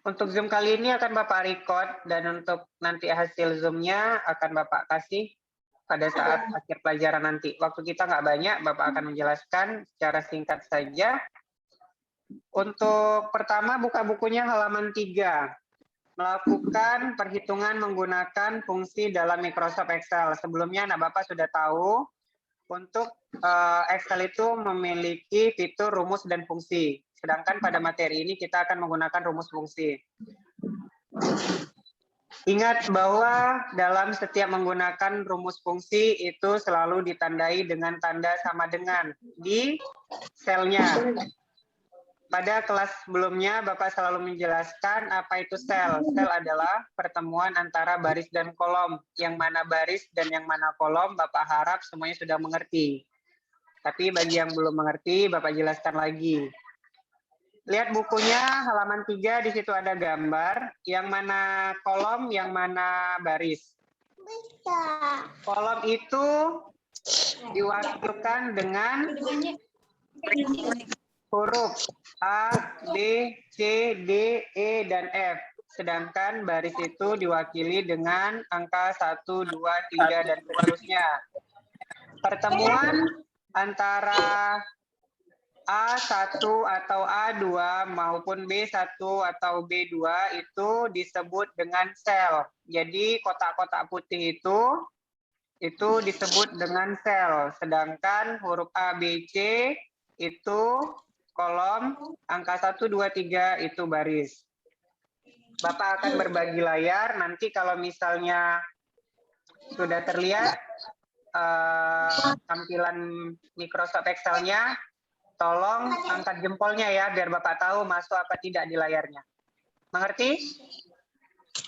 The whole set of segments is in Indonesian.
Untuk Zoom kali ini akan Bapak record dan untuk nanti hasil Zoom-nya akan Bapak kasih pada saat akhir pelajaran nanti. Waktu kita nggak banyak, Bapak akan menjelaskan secara singkat saja. Untuk pertama, buka bukunya halaman 3. Melakukan perhitungan menggunakan fungsi dalam Microsoft Excel. Sebelumnya anak Bapak sudah tahu, untuk Excel itu memiliki fitur rumus dan fungsi. Sedangkan pada materi ini kita akan menggunakan rumus fungsi. Ingat bahwa dalam setiap menggunakan rumus fungsi itu selalu ditandai dengan tanda sama dengan di selnya. Pada kelas sebelumnya, Bapak selalu menjelaskan apa itu sel. Sel adalah pertemuan antara baris dan kolom. Yang mana baris dan yang mana kolom, Bapak harap semuanya sudah mengerti. Tapi bagi yang belum mengerti, Bapak jelaskan lagi. Lihat bukunya, halaman 3, di situ ada gambar. Yang mana kolom, yang mana baris. Kolom itu diwakilkan dengan huruf A, B, C, D, E, dan F. Sedangkan baris itu diwakili dengan angka 1, 2, 3, dan seterusnya. Pertemuan antara A1 atau A2 maupun B1 atau B2 itu disebut dengan sel. Jadi kotak-kotak putih itu disebut dengan sel. Sedangkan huruf A, B, C itu kolom, angka 1, 2, 3 itu baris. Bapak akan berbagi layar, nanti kalau misalnya sudah terlihat tampilan Microsoft Excel-nya, tolong angkat jempolnya ya, biar Bapak tahu masuk apa tidak di layarnya. Mengerti?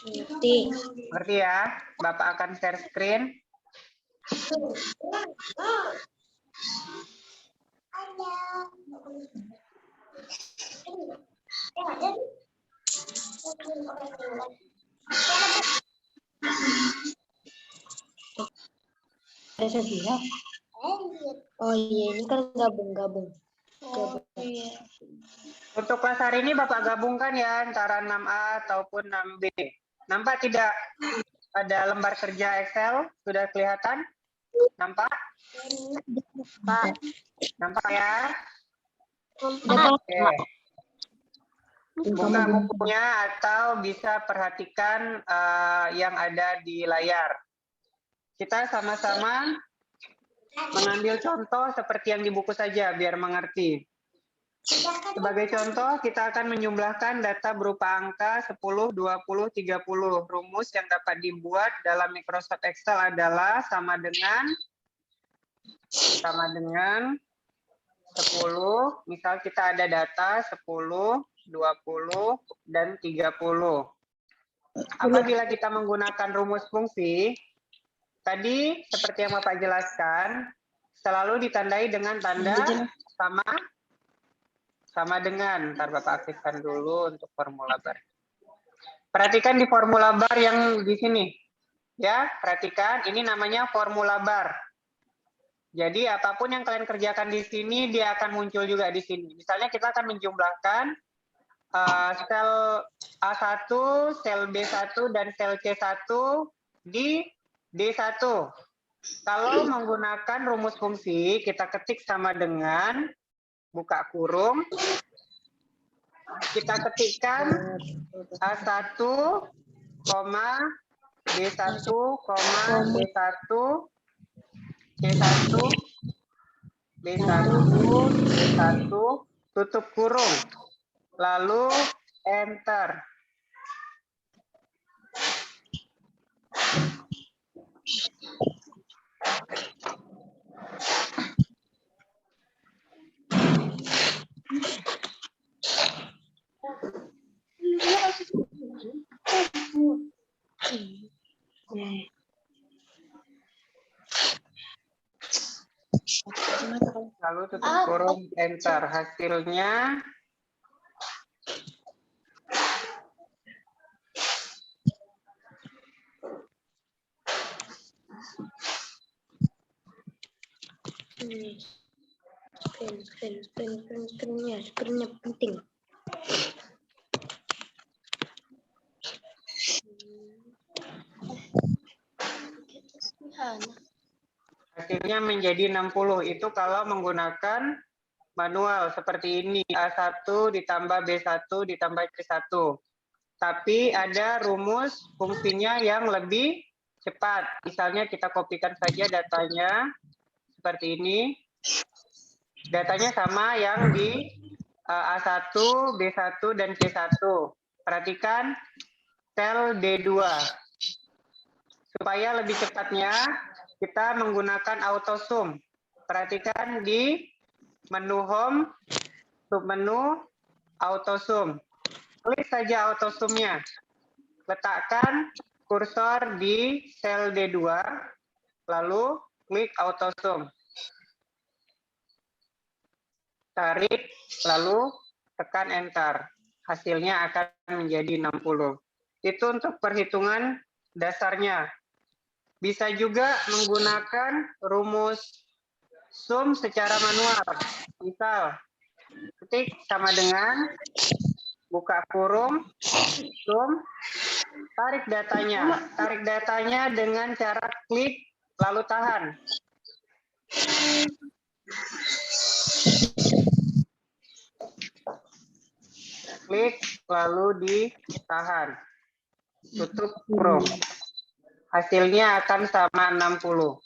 Mengerti. Mengerti ya? Bapak akan share screen. Ada saya. Oh iya, ini kan gabung-gabung. Oh iya. Untuk kelas hari ini Bapak gabungkan ya antara 6A ataupun 6B. Nampak tidak ada lembar kerja Excel? Sudah kelihatan? Nampak? Pak. Nampak ya? Nampak. Oke. Buka bukunya atau bisa perhatikan yang ada di layar. Kita sama-sama mengambil contoh seperti yang di buku saja biar mengerti. Sebagai contoh, kita akan menjumlahkan data berupa angka 10, 20, 30. Rumus yang dapat dibuat dalam Microsoft Excel adalah sama dengan 10. Misal kita ada data 10, 20, dan 30. Apabila kita menggunakan rumus fungsi, tadi seperti yang Bapak jelaskan, selalu ditandai dengan tanda sama dengan. Ntar Bapak aktifkan dulu untuk formula bar. Perhatikan di formula bar yang di sini. Ya, perhatikan, ini namanya formula bar. Jadi apapun yang kalian kerjakan di sini, dia akan muncul juga di sini. Misalnya kita akan menjumlahkan sel A1, sel B1, dan sel C1 di D1. Kalau menggunakan rumus fungsi, kita ketik sama dengan, buka kurung, kita ketikkan A1, B1, C1, C1, B1, C1, tutup kurung. Lalu enter. Lalu tutup kurung, enter. Hasilnya Screennya penting. Hasilnya menjadi 60. Itu kalau menggunakan manual seperti ini. A1 ditambah B1 ditambah C1. Tapi ada rumus fungsinya yang lebih cepat. Misalnya kita kopikan saja datanya seperti ini. Datanya sama yang di A1, B1, dan C1. Perhatikan sel D2. Supaya lebih cepatnya, kita menggunakan autosum. Perhatikan di menu home, submenu, autosum. Klik saja autosumnya. Letakkan kursor di sel D2, lalu klik autosum. Tarik, lalu tekan enter. Hasilnya akan menjadi 60. Itu untuk perhitungan dasarnya. Bisa juga menggunakan rumus sum secara manual. Misal, ketik sama dengan, buka kurung, sum, tarik datanya. Tarik datanya dengan cara klik, lalu tahan. Klik, lalu ditahan. Tutup kurung. Hasilnya akan sama 60.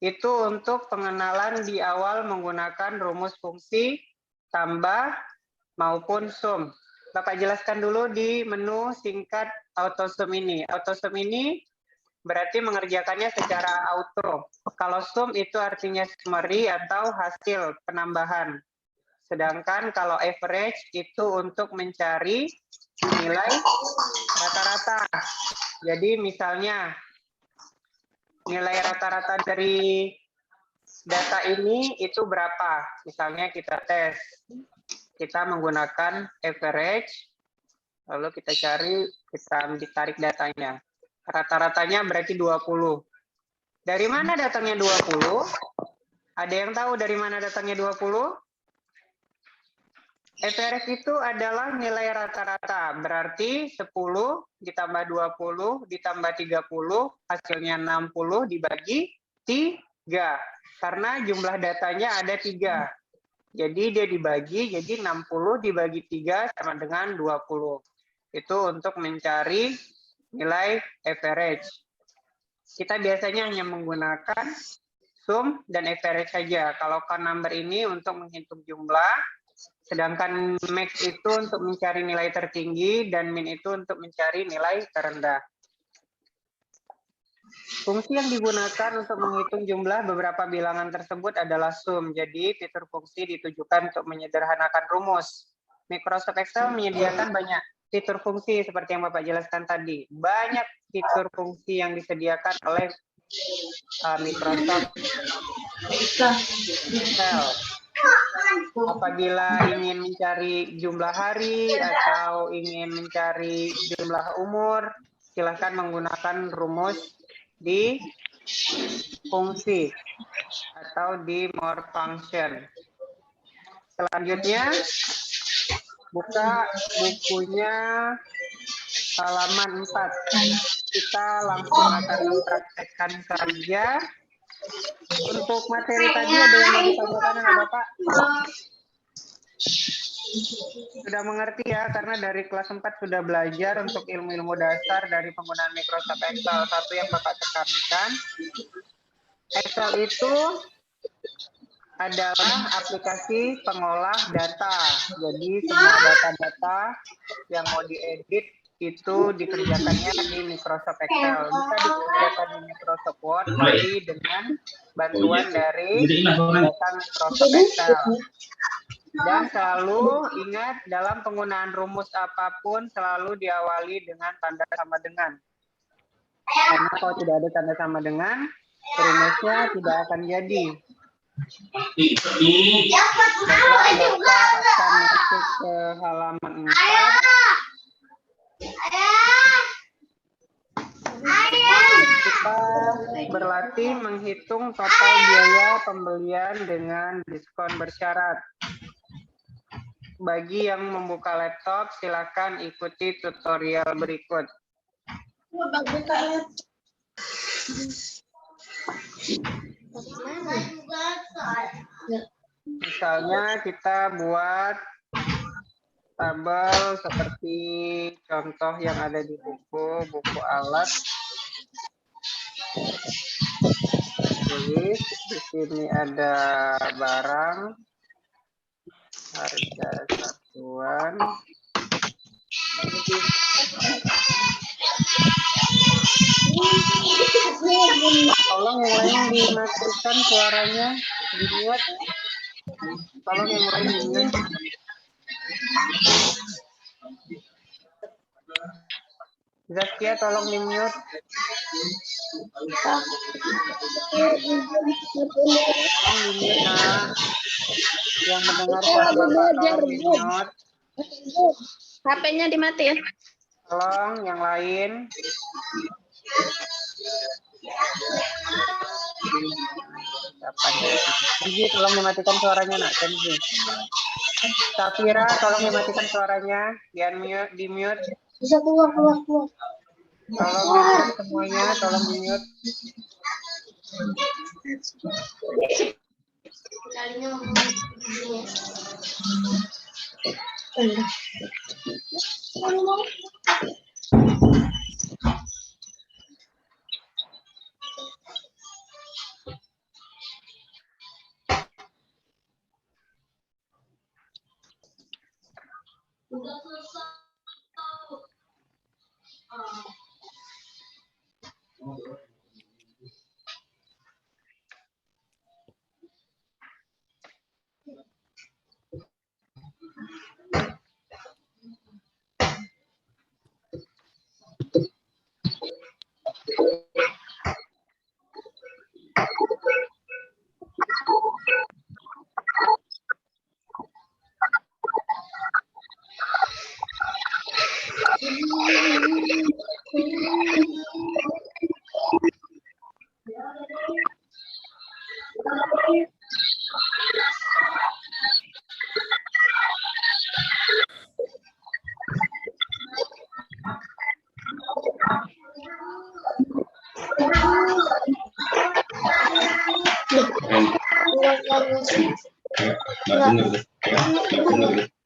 Itu untuk pengenalan di awal menggunakan rumus fungsi, tambah, maupun sum. Bapak jelaskan dulu di menu singkat autosum ini. Autosum ini berarti mengerjakannya secara auto. Kalau sum itu artinya summary atau hasil penambahan. Sedangkan kalau average itu untuk mencari nilai rata-rata. Jadi misalnya nilai rata-rata dari data ini itu berapa? Misalnya kita tes. Kita menggunakan average, lalu kita cari, kita ditarik datanya. Rata-ratanya berarti 20. Dari mana datangnya 20? Ada yang tahu dari mana datangnya 20? Average itu adalah nilai rata-rata, berarti 10 ditambah 20 ditambah 30, hasilnya 60 dibagi 3. Karena jumlah datanya ada 3. Jadi dia dibagi, jadi 60 dibagi 3 sama dengan 20. Itu untuk mencari nilai average. Kita biasanya hanya menggunakan sum dan average saja. Kalau count number ini untuk menghitung jumlah, sedangkan max itu untuk mencari nilai tertinggi dan min itu untuk mencari nilai terendah. Fungsi yang digunakan untuk menghitung jumlah beberapa bilangan tersebut adalah sum. Jadi fitur fungsi ditujukan untuk menyederhanakan rumus. Microsoft Excel menyediakan banyak fitur fungsi seperti yang Bapak jelaskan tadi. Banyak fitur fungsi yang disediakan oleh Microsoft Excel. Apabila ingin mencari jumlah hari atau ingin mencari jumlah umur, silakan menggunakan rumus di fungsi atau di more function. Selanjutnya, buka bukunya halaman 4. Kita langsung akan mempraktekkan saja. Untuk materi tadi ada yang mau ditanyakan dengan Bapak? Sudah mengerti ya, karena dari kelas 4 sudah belajar untuk ilmu-ilmu dasar dari penggunaan Microsoft Excel. Satu yang Bapak tekankan, Excel itu adalah aplikasi pengolah data. Jadi semua data-data yang mau diedit itu dikerjakannya di Microsoft Excel. Bisa dikerjakan di Microsoft Word, tapi dengan bantuan dari data Microsoft Excel. Dan selalu ingat, dalam penggunaan rumus apapun selalu diawali dengan tanda sama dengan. Karena kalau tidak ada tanda sama dengan, rumusnya tidak akan jadi. Bapak akan masuk ke halaman 4. Kita berlatih menghitung total biaya pembelian dengan diskon bersyarat. Bagi yang membuka laptop, silakan ikuti tutorial berikut. Misalnya kita buat tabel seperti contoh yang ada di buku alat. Tulis di sini ada barang, harga satuan. Tolong yang lain dimatikan suaranya, di-mute. Tolong yang lain di-mute. Zaskia, tolong di-mute. Tolong di-mute, nah. Yang mendengar suara Bapak, tolong di-mute. HP-nya dimatiin. Tolong yang lain. Kenzi, tolong dimatikan suaranya, nak. Kenzi. Safira, tolong dimatikan suaranya. Di mute. Bisa keluar. Tolong di-mute semuanya, tolong di-mute.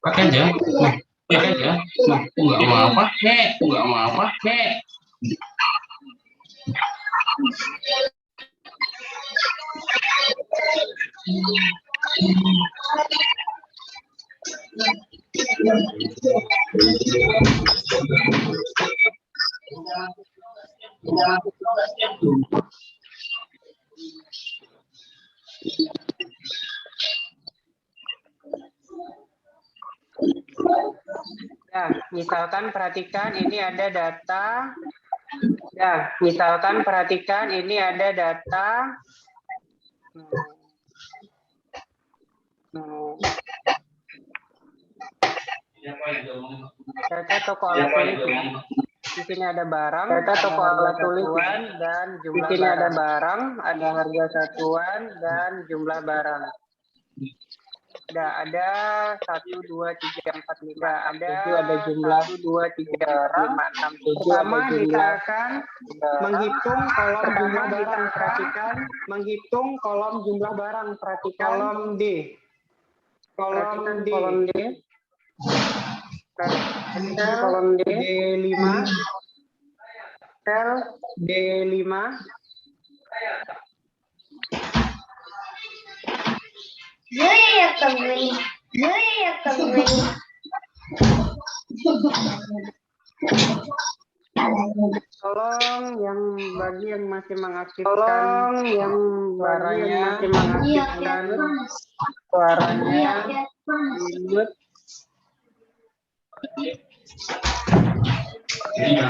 Pakai aja. Enggak mau apa, Kek. Ya, misalkan perhatikan ini ada data. Ya, misalkan perhatikan ini ada data. Data toko alat tulis. Di sini ada barang, data toko alat tulis dan jumlah. Di sini ada barang, ada harga satuan dan jumlah barang. Ada 1, 2, 3, 4, 5. Ada jumlah 1, 2, 3, 4, 5, 6. Pertama silakan menghitung kolom jumlah barang. Perhatikan menghitung kolom jumlah barang. Perhatikan kolom D. Kolom D. Kolom D5. Sel D5. Tolong yang bagi yang masih mengaktifkan suaranya, mute. Ya.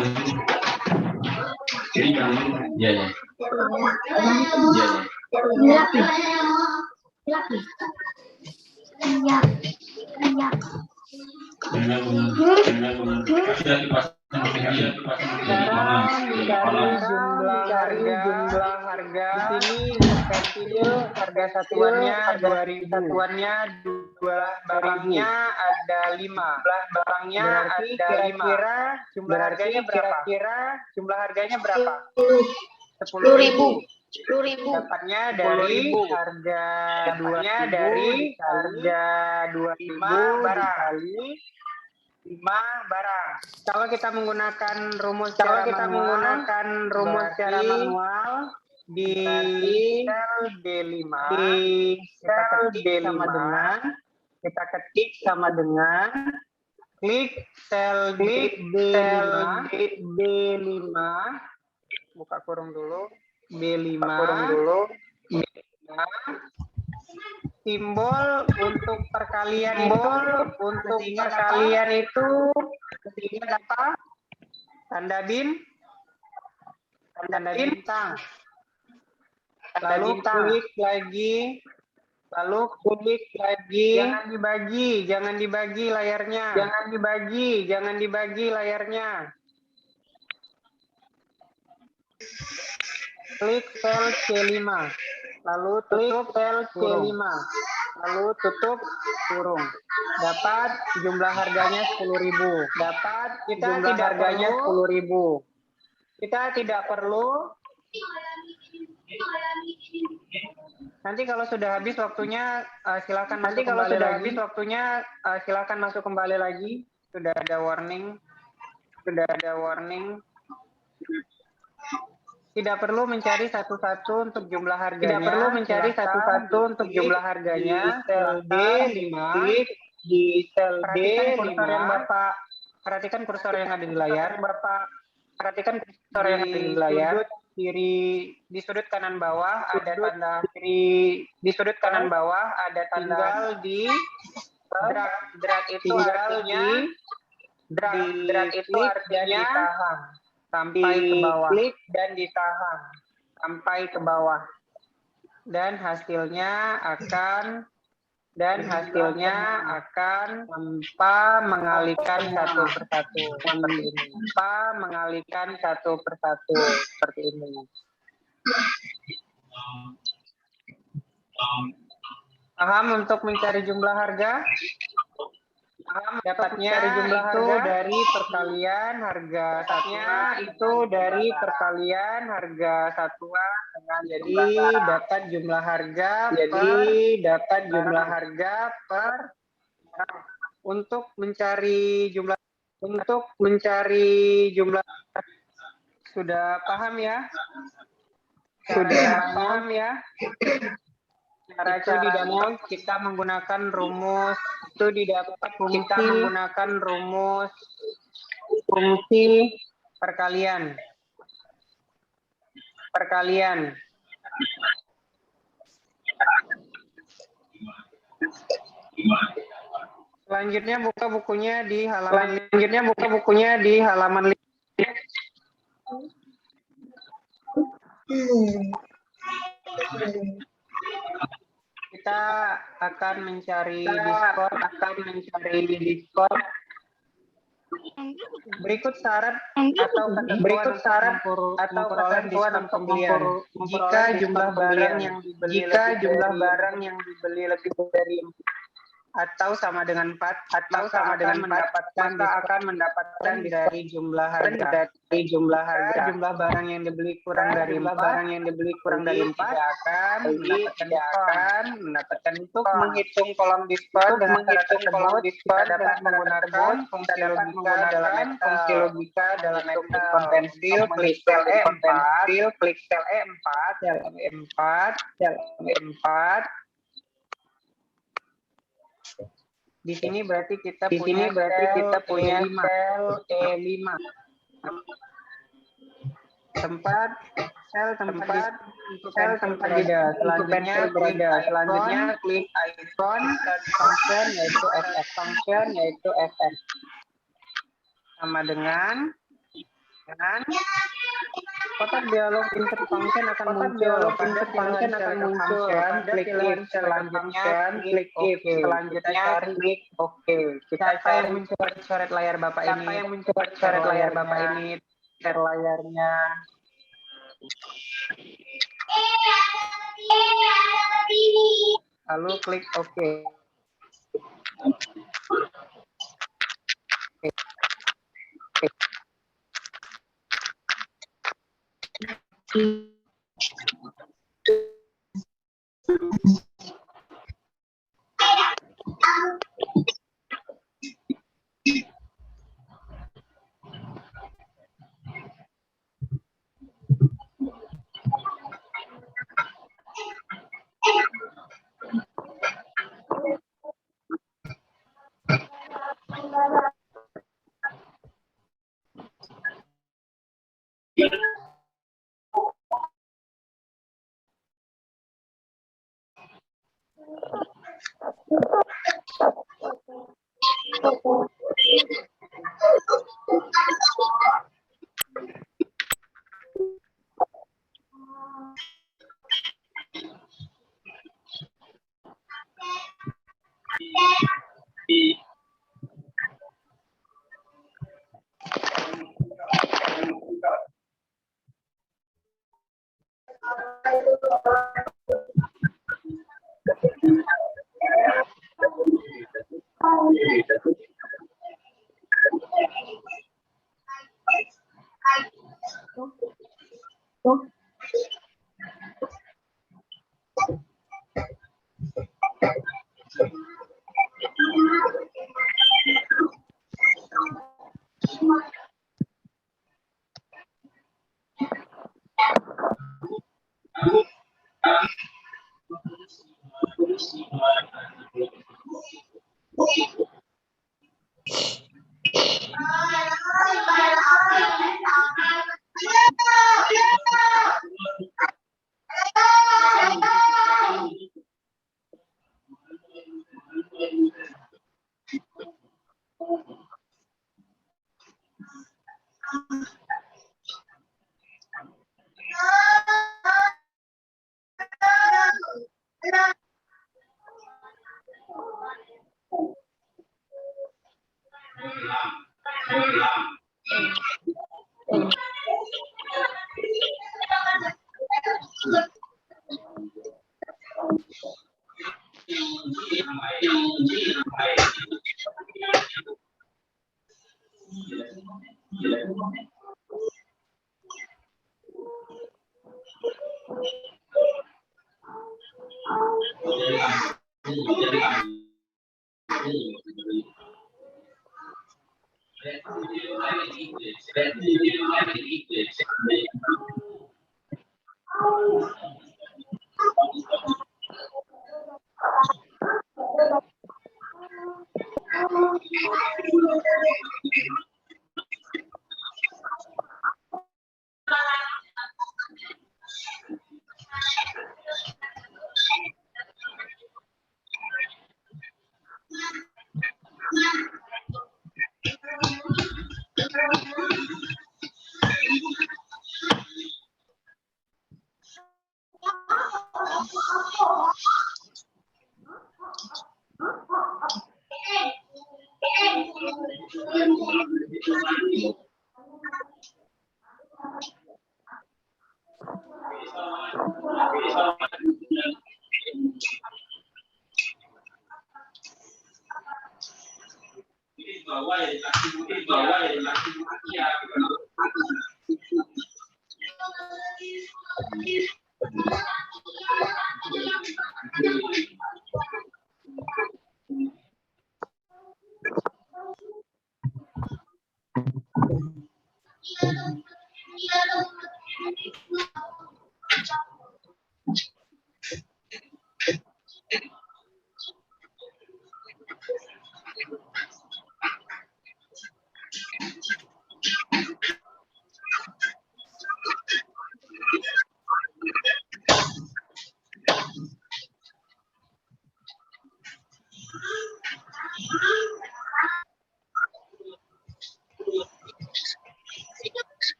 Sekarang dari jumlah jumlah harga. Di sini untuk pensil harga satuannya 2.000. Jumlah barangnya ada 5. Berarti kira-kira jumlah harganya berapa? Jumlah harganya berapa? 10.000. 10.000. Dapatnya dari harga 2.000 barang. 5 barang. Kalau kita menggunakan rumus secara manual di sel D5 kita ketik sama dengan klik sel D5 buka kurung dulu D5 simbol untuk perkalian itu apa? Tanda bintang. Lalu klik lagi. Jangan dibagi layarnya. Klik sel C5. Lalu tutup sel C5. Lalu tutup kurung. Dapat jumlah harganya 10.000. Kita tidak perlu. Nanti kalau sudah habis waktunya silakan masuk kembali lagi. Sudah ada warning. Tidak perlu mencari satu-satu untuk jumlah harganya. Sel D5. Di sel D5. Perhatikan kursor yang ada di layar. Di sudut kanan bawah ada tanda tinggal di drag itu artinya sampai ke bawah. Klik dan ditahan sampai ke bawah. Dan hasilnya akan tanpa mengalihkan satu persatu seperti ini. Paham untuk mencari jumlah harga? Dapatnya itu dari perkalian harga satuan jadi dapat jumlah harga per untuk mencari jumlah sudah paham ya? Caranya kita menggunakan rumus fungsi perkalian. Selanjutnya buka bukunya di halaman 5. Kita akan mencari Discord. Berikut syarat atau ketentuan pembelian. Jika jumlah barang yang dibeli lebih dari 4 atau sama dengan 4 akan mendapatkan dari jumlah harga. Jumlah barang yang dibeli kurang dari 4 tidak akan mendapatkan. Untuk menghitung kolom Discord dengan cara tersebut kita dapat menggunakan fungsi logika dalam Excel. Pensil klik sel E4. Di sini berarti kita punya sel E5. Tempat beda. Selanjutnya klik icon function yaitu fx. Sama dengan kotak dialog insert function akan muncul. Klik if. Selanjutnya klik OK. Siapa yang mencoret layar Bapak ini? Share layarnya. Lalu klik OK.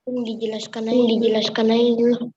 Dijelaskan aja dulu.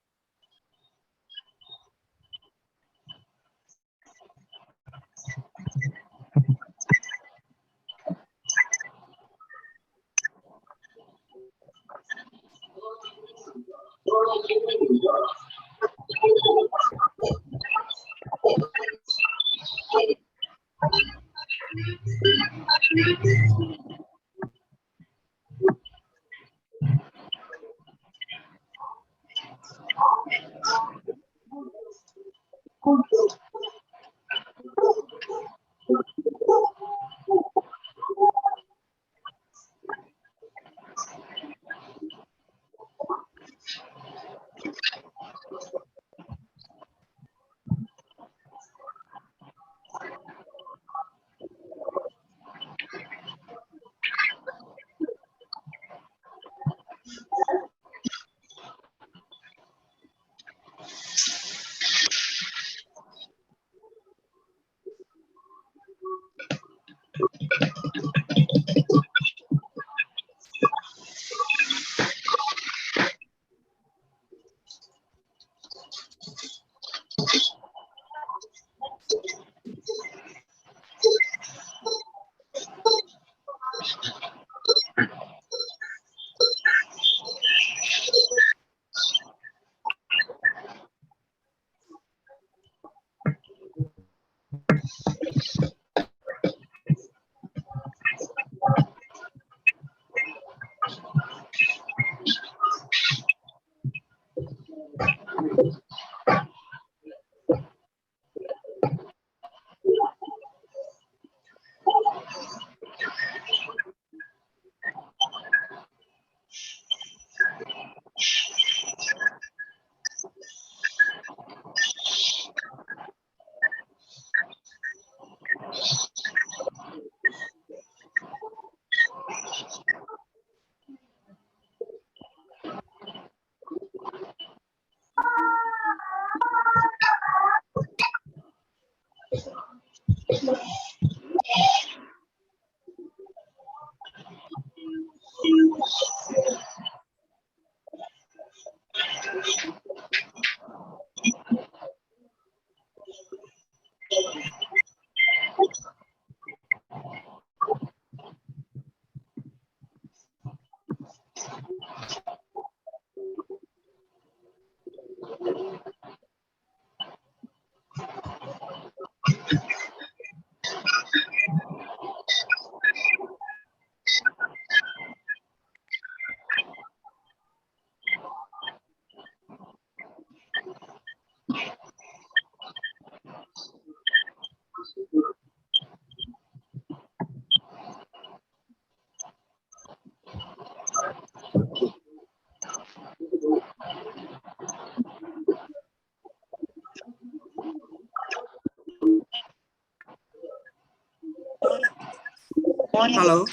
Halo,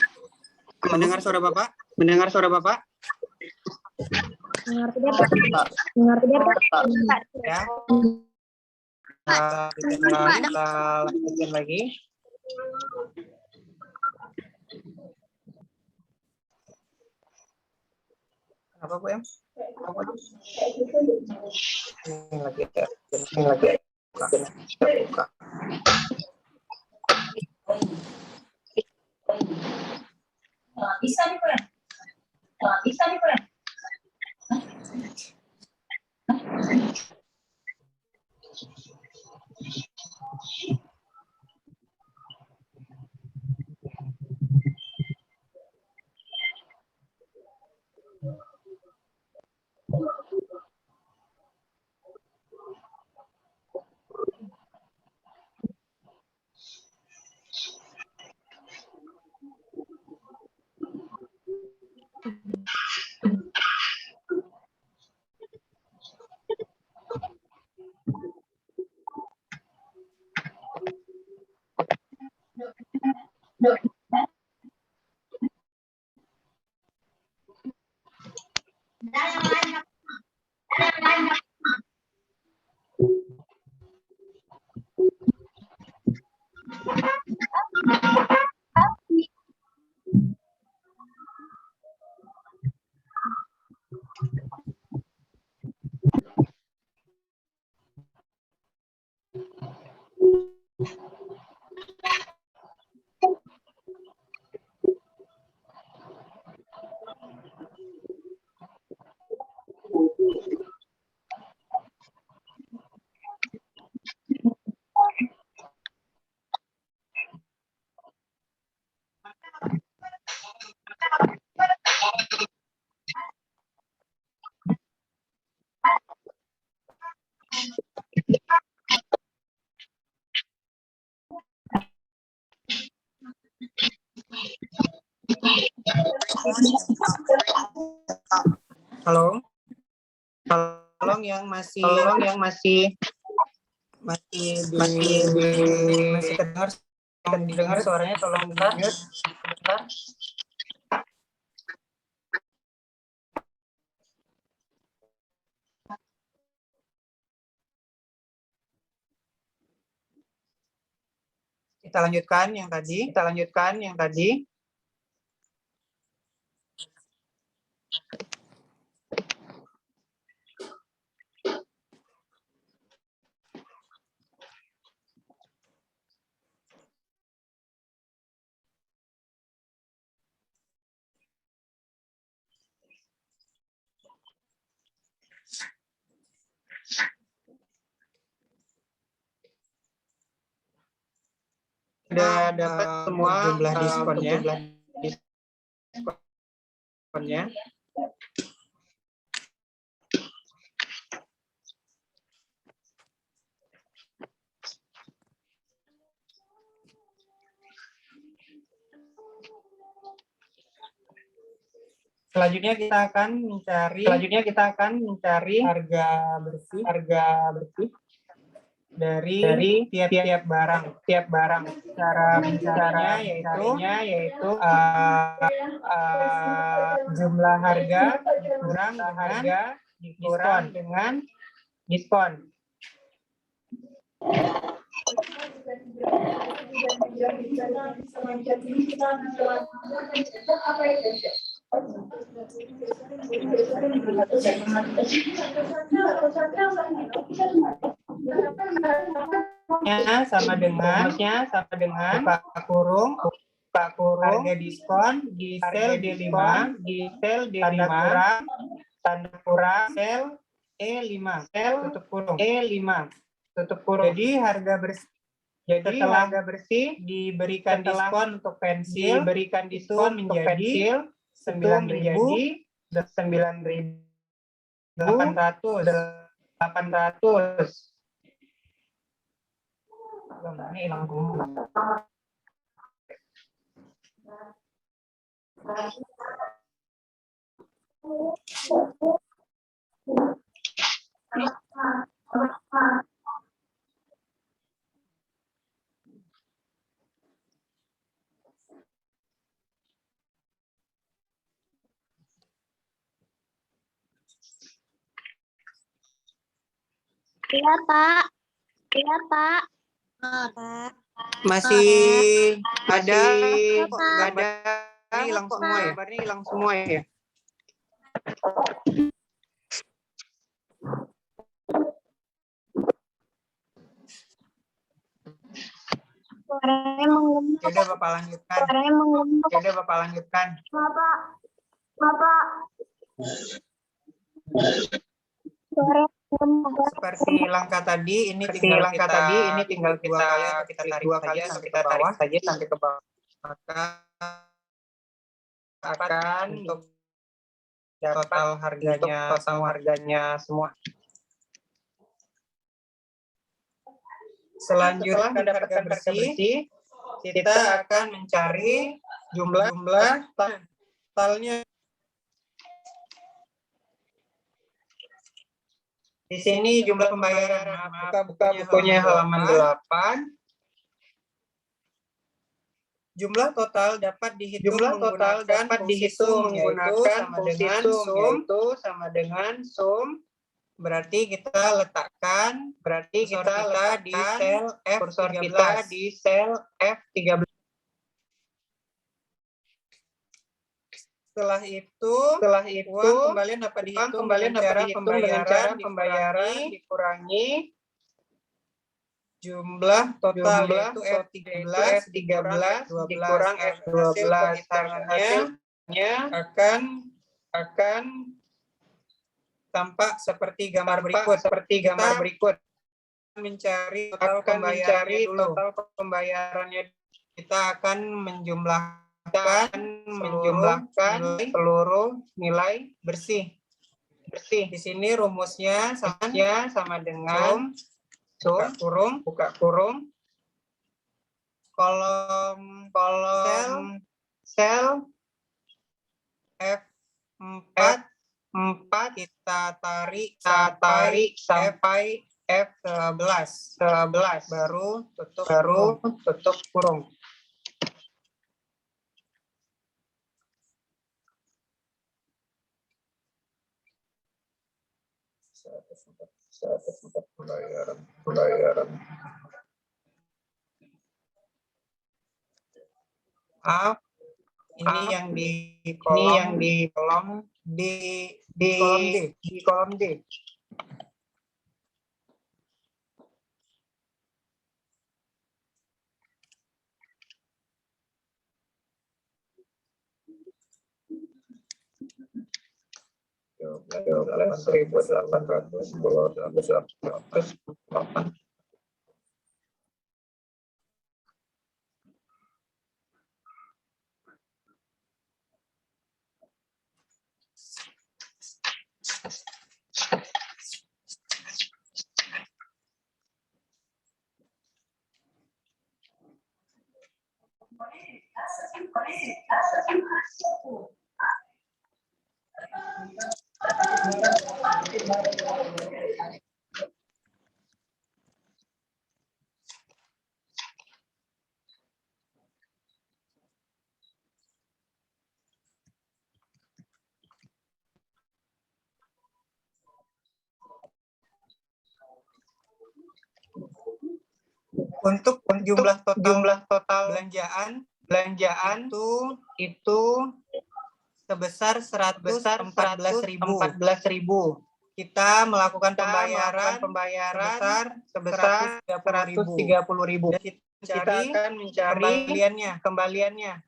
mendengar suara Bapak? Mendengar suara Bapak? Mengerti Pak? Ya. Kita lanjutkan lagi. Apa Bu, Em? Ini lagi buka. Bisa nih, Pak. Bisa nih, Pak. Halo. Tolong yang masih dengar suaranya, tolong di-mute sebentar. Kita lanjutkan yang tadi. Sudah dapat semua jumlah diskonnya. Selanjutnya kita akan mencari harga bersih dari tiap barang. Cara mencarinya yaitu jumlah harga dikurang dengan diskon. Sama dengan buka kurung harga diskon di sel D5 tanda kurang sel E5 tutup kurung. Jadi harga bersih diberikan diskon untuk pensil itu menjadi 9.800. Ini hilang dulu. Iya, Pak. Pak. Masih ada gambarnya hilang semua ya. Suaranya menggema. Ya udah Bapak lanjutkan. Suaranya menggema. Ya udah Bapak lanjutkan. Bapak. Bapak. Suaranya menggema. Seperti langkah tadi, ini tinggal kita tarik saja sampai ke bawah. Maka akan untuk total harganya semua. Selanjutnya mendapat harga bersih, kita akan mencari jumlah totalnya. Di sini jumlah pembayaran. Buka bukunya halaman 8. Jumlah total dapat dihitung menggunakan fungsi sum, yaitu sama dengan sum. Berarti kita letakkan di sel F13. Setelah itu uang kembalian dapat dihitung dengan cara pembayaran dikurangi jumlah total, yaitu F13 dikurang F12. Hasilnya akan tampak seperti gambar berikut. Mencari total pembayarannya. Kita akan menjumlahkan seluruh nilai bersih. Di sini rumusnya sama dengan buka kurung kolom sel F4 kita tarik sampai F11 baru tutup kurung. Pembayaran. Ini yang di kolom D. Untuk jumlah total belanjaan itu sebesar 114.000. Kita melakukan pembayaran sebesar 130.000. Dan kita akan mencari kembaliannya.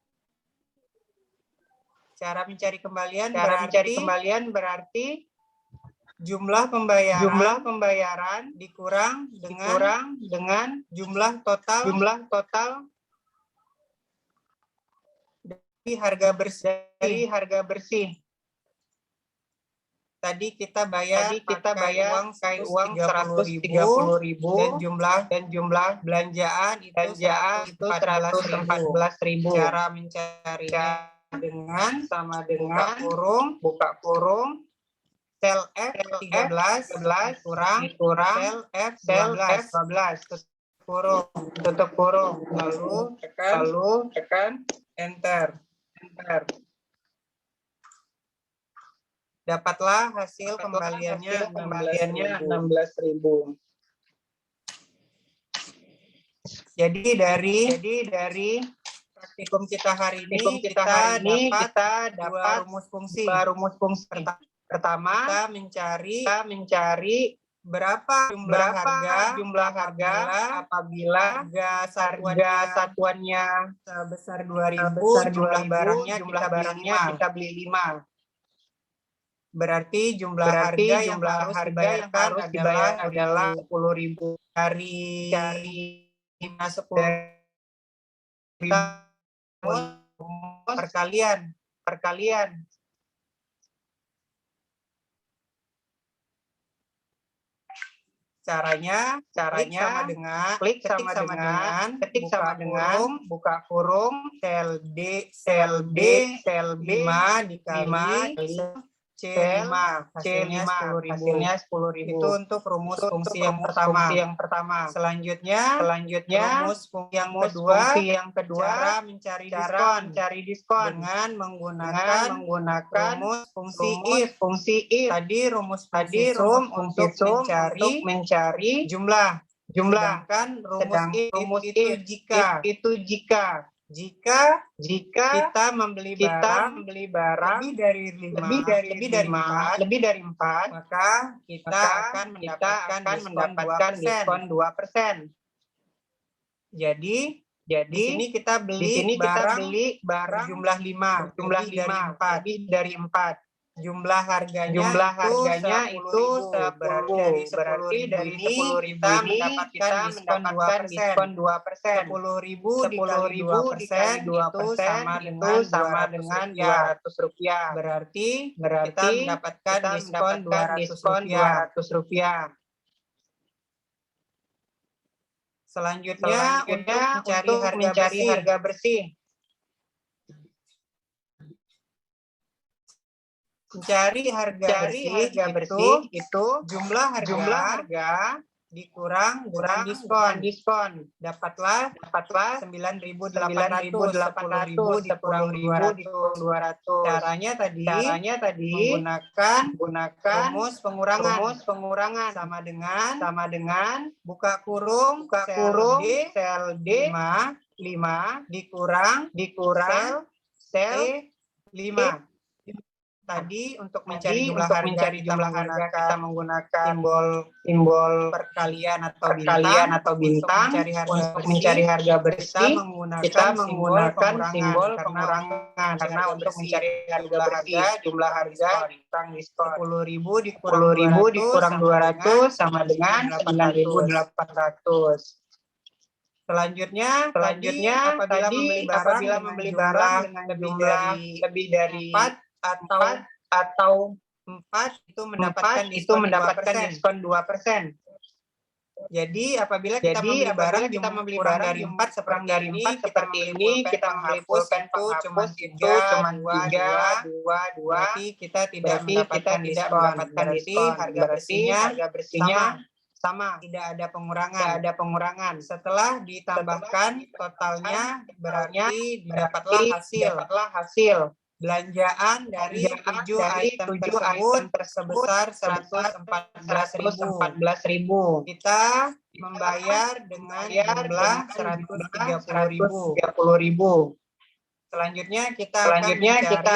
Cara mencari kembalian berarti jumlah pembayaran dikurang dengan jumlah total dari harga bersih. Tadi kita bayar uang 130.000 dan jumlah belanjaan itu 114.000. Cara mencarinya sama dengan buka kurung sel F13 kurang sel F12 tutup kurung lalu tekan enter. Dapatlah hasil kembaliannya 16.000. Jadi dari praktikum kita hari ini kita dapat dua rumus fungsi. Pertama kita mencari Berapa jumlah harga apabila harga satuannya sebesar 2.000, jumlah barangnya kita beli 5. Berarti jumlah harga yang harus dibayar adalah 10.000. Dari 10.000 perkalian. Caranya ketik sama dengan buka kurung sel B 5 dikali C5 hasilnya 10.000. Itu untuk rumus fungsi yang pertama. Selanjutnya rumus fungsi yang kedua cara mencari diskon dengan menggunakan rumus fungsi if. Tadi rumus fungsi sum untuk mencari jumlah. Sedangkan rumus if itu jika kita membeli barang lebih dari 4, maka kita akan mendapatkan diskon 2%. Jadi di sini kita beli barang jumlah 5 lebih dari 4. Jumlah harganya itu 10.000. Berarti dari 10.000 ini kita mendapatkan diskon 2%. 10.000 dikali 2% itu sama dengan 200 rupiah. Berarti kita mendapatkan diskon 200 rupiah. Selanjutnya untuk mencari harga bersih. Mencari harga bersih itu jumlah harga dikurang diskon. Dapatlah 9.800. 10.000 dikurang 200. Caranya tadi menggunakan rumus pengurangan sama dengan buka kurung sel D 5 dikurang sel 5. Tadi untuk mencari jumlah harga kita menggunakan simbol perkalian atau bintang. Untuk mencari harga bersih kita menggunakan simbol pengurangan karena untuk mencari harga bersih jumlah harga dikurang diskon. 10.000 dikurang 200 sama dengan 9.800. Selanjutnya apabila membeli barang dengan jumlah lebih dari 4 atau 4 itu mendapatkan diskon 2%. Jadi apabila kita membeli barang dari 4 seperti ini, kita membeli pulpen penghapus itu cuma 2. Berarti kita tidak mendapatkan diskon. Berarti harga bersihnya sama, tidak ada pengurangan. Setelah ditambahkan totalnya berarti didapatlah hasil. Belanjaan dari 7 item tersebut sebesar 114.000. Kita membayar dengan jumlah 130.000. Selanjutnya kita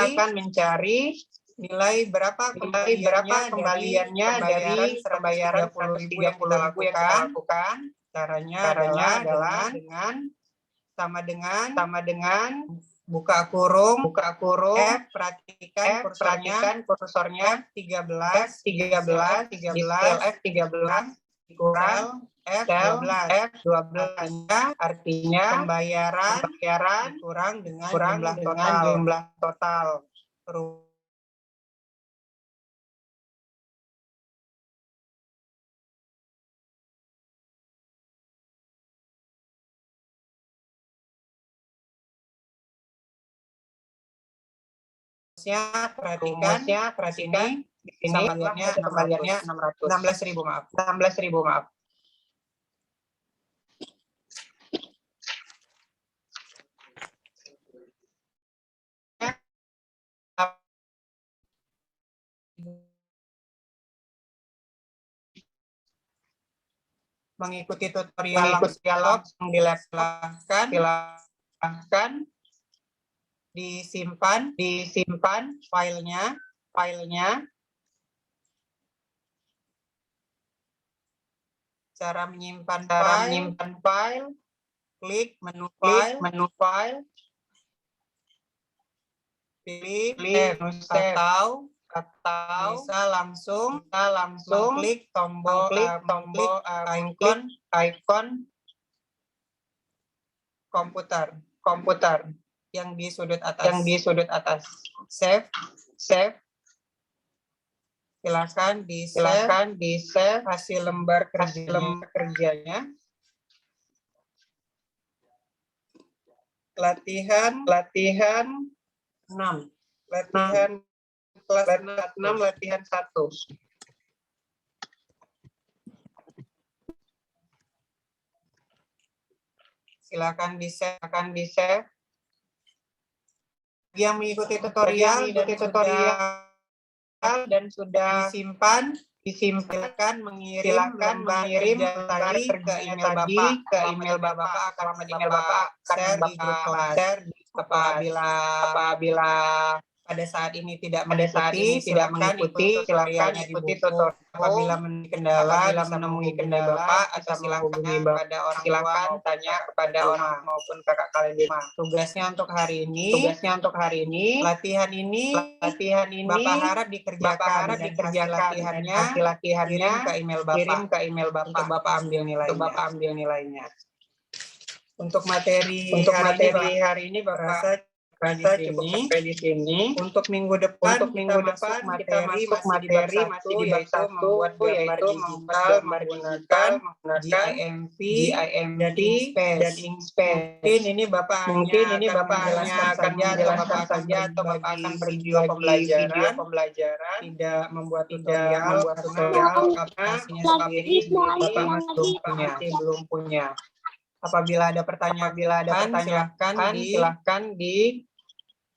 akan mencari nilai berapa kembaliannya dari pembayaran 130.000 yang kita lakukan. Caranya adalah dengan sama dengan buka kurung F, perhatikan kursornya 13 F13 dikurang F12. Artinya pembayaran kurang dengan jumlah total. Rumusnya perhatikan di sini kembaliannya 16.000 maaf. Mengikuti tutorial langsung silahkan disimpan filenya. Cara menyimpan file, klik menu file, pilih save atau bisa langsung klik tombol icon komputer yang di sudut atas. Save. Silakan di save hasil lembar kerjanya. Latihan 6. Latihan kelas 6 latihan 1. Silakan di save. Yang mengikuti tutorial dan sudah disimpan mengirim lembar tadi ke email Bapak akan share di grup kelas. Apabila pada saat ini tidak mengikuti, silakan ikuti tutorial. Apabila menemui kendala atau silakan pada orang tua tanya kepada orang maupun kakak kalian di rumah. Tugasnya untuk hari ini, latihan ini Bapak harap dikerjakan hasil latihannya kirim ke email Bapak untuk Bapak ambil nilainya. Untuk materi hari ini Bapak cukup sampai di sini. Untuk minggu depan kita masuk materi masih di bab 1 membuat gambar digital menggunakan GIMP dan Inkscape. Mungkin ini Bapak hanya akan menjelaskan saja atau Bapak akan bervideo pembelajaran, tidak membuat tutorial karena hasilnya sendiri Bapak masih belum punya. Apabila ada pertanyaan silahkan di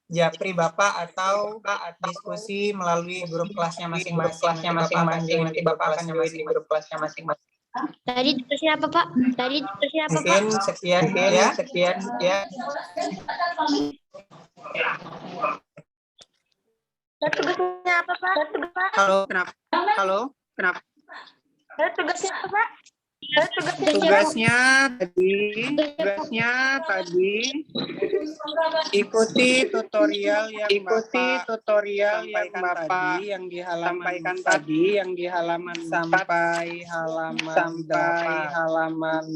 japri Bapak atau diskusi melalui grup kelasnya masing-masing. Nanti Bapak akan jawab di grup kelasnya masing-masing. Tadi tugasnya apa, Pak? Mungkin sekian ya. Tugasnya apa, Pak? Halo, kenapa? Tugasnya apa, Pak? Tugasnya tadi ikuti tutorial yang Bapak yang di halaman sampai halaman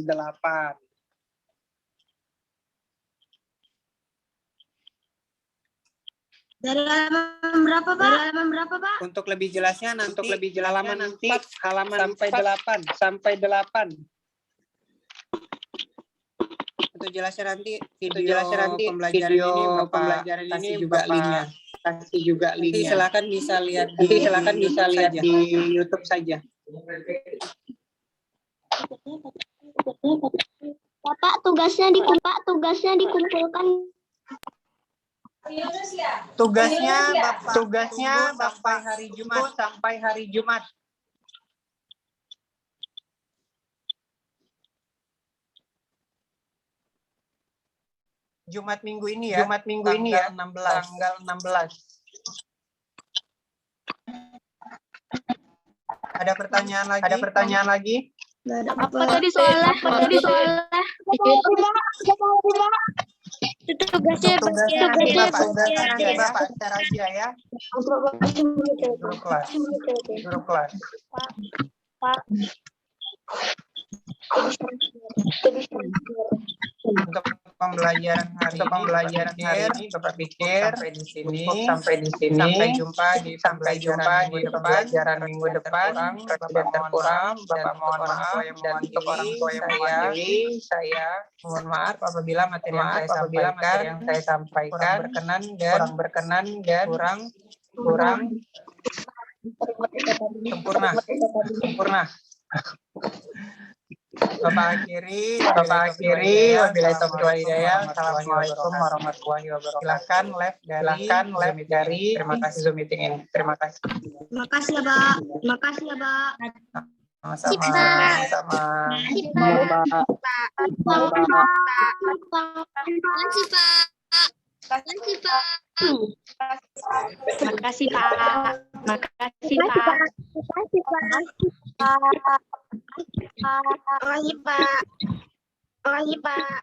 8. Dari halaman berapa, Pak? Untuk lebih jelasnya nanti halaman 4 sampai 8. Untuk jelasnya nanti video pembelajaran ini Bapak kasih juga linknya. Silakan bisa lihat di YouTube saja. Bapak, tugasnya dikumpulkan. Tugasnya Bapak sampai hari Jumat. Jumat minggu ini ya. Tanggal 16. Ada pertanyaan lagi? Apa tadi soalnya? Tugasnya nanti Bapak share aja ya. Grup kelas. Pak. Untuk pembelajaran hari ini Bapak pikir sampai di sini. Sampai jumpa di pembelajaran minggu depan. Tidak terkurang. Bapak mohon maaf dan untuk orang tua yang mewakili saya mohon maaf apabila materi yang saya sampaikan kurang berkenan dan kurang sempurna. Bapak akhiri, wabillahi taufiq wal hidayah. Assalamualaikum warahmatullahi wabarakatuh. Silakan live dari terima kasih Zoom meeting ini. Terima kasih. Terima kasih ya, Pak. Sama-sama. Makasih, Pak. Makasih, Pak. Makasih, Pak.